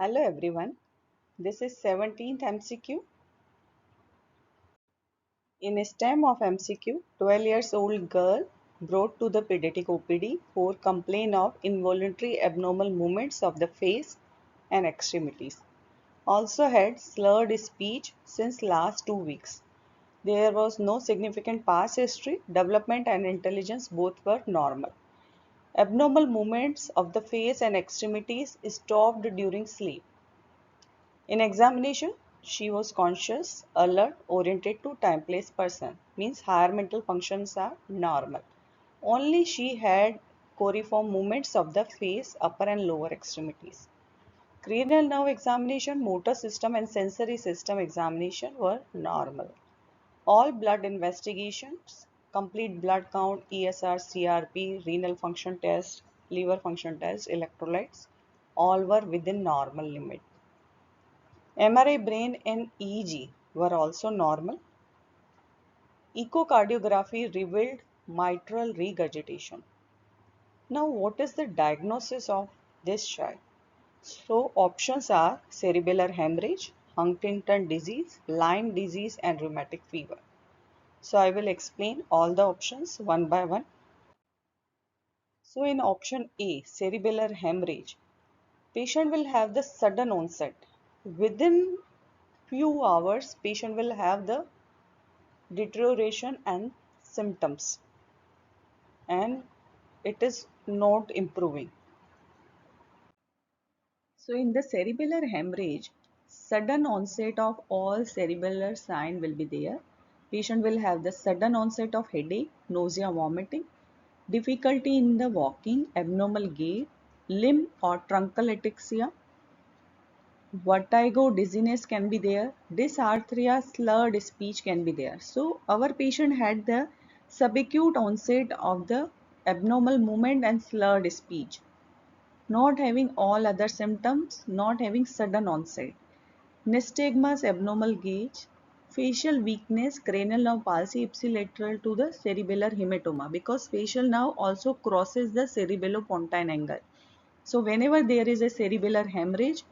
Hello everyone, this is 17th MCQ. In a stem of MCQ, 12 years old girl brought to the pediatric OPD for complaint of involuntary abnormal movements of the face and extremities. Also had slurred speech since last 2 weeks. There was no significant past history, development and intelligence both were normal. Abnormal movements of the face and extremities stopped during sleep. In examination, she was conscious, alert, oriented to time place person, means higher mental functions are normal. Only she had coriform movements of the face, upper and lower extremities. Cranial nerve examination, motor system and sensory system examination were normal. All blood investigations, complete blood count, ESR, CRP, renal function test, liver function test, electrolytes, all were within normal limit. MRI brain and EEG were also normal. Echocardiography revealed mitral regurgitation. Now, what is the diagnosis of this child? So, options are cerebellar hemorrhage, Huntington disease, Lyme disease, and rheumatic fever. So, I will explain all the options one by one. So, in option A, cerebellar hemorrhage, patient will have the sudden onset. Within few hours, patient will have the deterioration and symptoms, and it is not improving. So in the cerebellar hemorrhage, sudden onset of all cerebellar sign will be there. Patient will have the sudden onset of headache, nausea, vomiting, difficulty in the walking, abnormal gait, limb or truncal ataxia, vertigo, dizziness can be there, dysarthria, slurred speech can be there. So our patient had the subacute onset of the abnormal movement and slurred speech, not having all other symptoms, not having sudden onset. Nystagmus, abnormal gait, facial weakness, cranial nerve palsy ipsilateral to the cerebellar hematoma, because facial nerve also crosses the cerebellopontine angle. So whenever there is a cerebellar hemorrhage,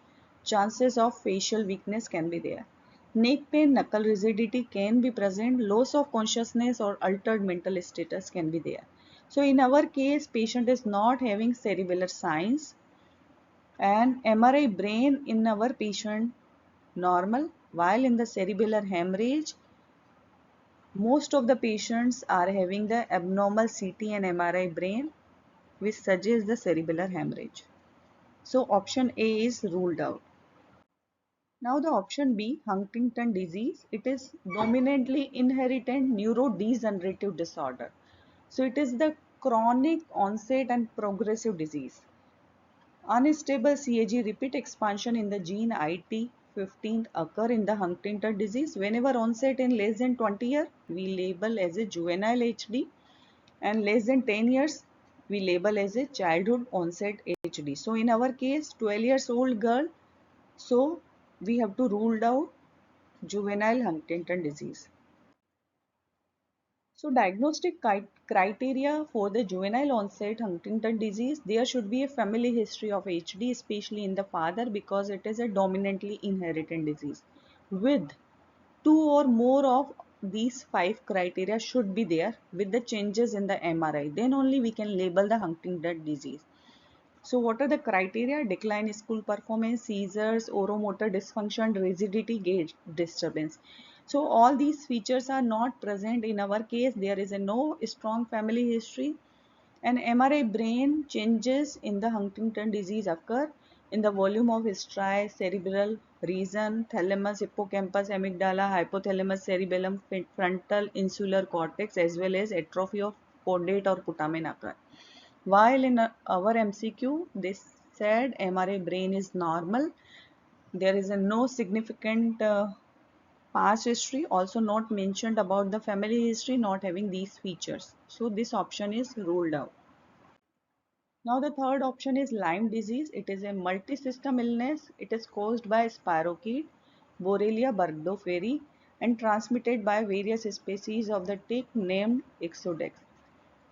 chances of facial weakness can be there. Neck pain, knuckle rigidity can be present. Loss of consciousness or altered mental status can be there. So in our case, patient is not having cerebellar signs, and MRI brain in our patient normal, while in the cerebellar hemorrhage, most of the patients are having the abnormal CT and MRI brain, which suggests the cerebellar hemorrhage. So option A is ruled out. Now the option B, Huntington disease, it is dominantly inherited neurodegenerative disorder. So it is the chronic onset and progressive disease. Unstable CAG repeat expansion in the gene IT15 occur in the Huntington disease. Whenever onset in less than 20 years, we label as a juvenile HD, and less than 10 years, we label as a childhood onset HD. So in our case, 12 years old girl, so we have to rule out juvenile Huntington disease. So diagnostic criteria for the juvenile onset Huntington disease, there should be a family history of HD, especially in the father, because it is a dominantly inherited disease. With two or more of these five criteria should be there with the changes in the MRI. Then only we can label the Huntington disease. So what are the criteria? Decline in school performance, seizures, oromotor dysfunction, rigidity, gait disturbance. So all these features are not present in our case. There is a no strong family history, and MRI brain changes in the Huntington disease occur in the volume of striae, cerebral region, thalamus, hippocampus, amygdala, hypothalamus, cerebellum, frontal insular cortex, as well as atrophy of caudate or putamen occur. While in our MCQ, they said MRI brain is normal. There is a no significant past history, also not mentioned about the family history not having these features. So this option is ruled out. Now the third option is Lyme disease. It is a multi-system illness. It is caused by spirochete, Borrelia burgdorferi, and transmitted by various species of the tick named Ixodex.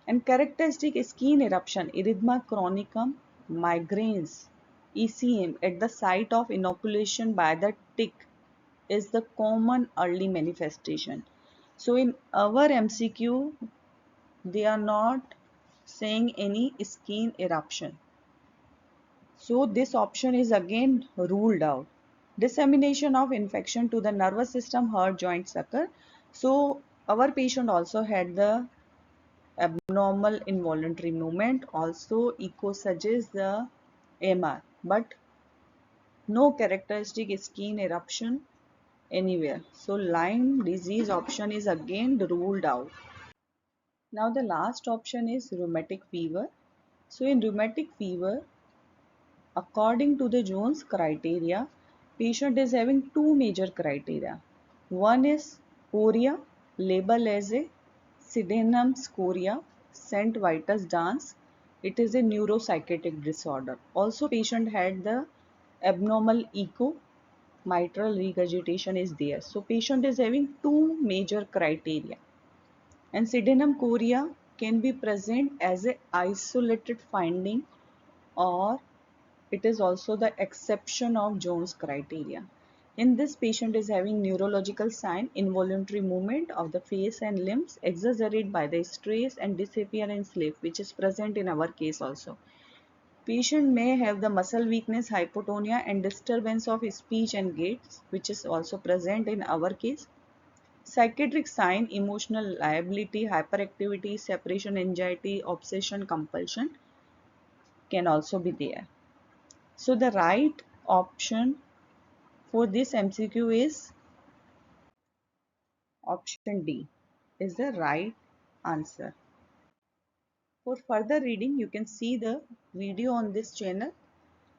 And characteristic skin eruption, erythema chronicum, migraines, ECM at the site of inoculation by the tick is the common early manifestation. So in our MCQ, they are not saying any skin eruption. So this option is again ruled out. Dissemination of infection to the nervous system, heart, joints occur. So our patient also had the abnormal involuntary movement. Also echo suggests the MR, but no characteristic skin eruption anywhere. So Lyme disease option is again ruled out. Now the last option is rheumatic fever. So in rheumatic fever, according to the Jones criteria, patient is having two major criteria. One is chorea, labeled as a Sydenham scoria, St. Vitus dance. It is a neuropsychiatric disorder. Also, patient had the abnormal echo, mitral regurgitation is there. So, patient is having two major criteria. And Sydenham chorea can be present as a isolated finding, or it is also the exception of Jones criteria. In this, patient is having neurological sign, involuntary movement of the face and limbs exaggerated by the stress and disappear in sleep, which is present in our case also. Patient may have the muscle weakness, hypotonia and disturbance of speech and gaits, which is also present in our case. Psychiatric sign, emotional liability, hyperactivity, separation anxiety, obsession, compulsion can also be there. So the right option for this MCQ is option D is the right answer. For further reading, you can see the video on this channel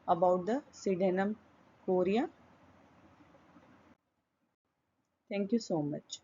about the Sydenham chorea. Thank you so much.